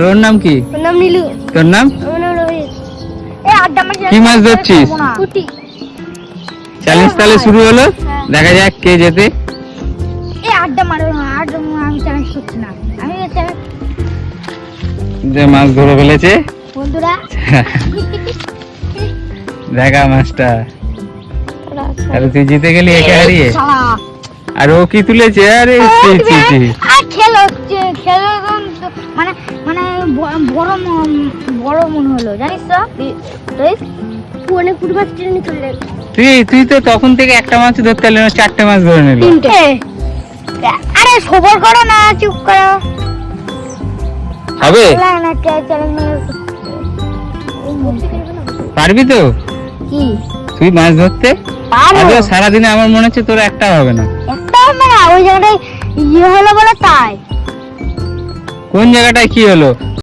তোর নাম কি? ওর নাম নীলু। তোর নাম? আমার নাম রোহিত। এই আড্ডা মারছি। কি মাছ ধরছিস? পুঁটি। চ্যালেঞ্জ তাহলে শুরু হলো, হ্যাঁ। দেখা যাক কে জেতে। এই আড্ডা মারো না, আমি চ্যালেঞ্জ করছি না। আমি চ্যালেঞ্জ যে মাছ ধরে ফেলেছে, বন্ধুরা দেখা মাছটা। আরে তুই জিতে গেলি একে হারিয়ে, শালা। আর ও কি তুলেছে? আরে ছি ছি ছি। আর খেলো মানে মানে বড় মনে হলো, জানিস তো তুই অনেক পুরো মাছ টেনে চলে তুই তো তখন থেকে একটা মাছ ধরতে পারলি না, 4টে মাছ ধরে নিল। তিনটে। আরে সবর করো না, চুপ করো। হবে? না না চ্যালেঞ্জ পারবি তো কি তুই মাছ ধরতে? পারো? আজকে সারাদিনে আমার মনে হচ্ছে তোর একটা হবে না। একটা হবে না, ওই জায়গাটায় ইয়ে হলো বলে তাই। কোন জায়গাটায় কি হলো?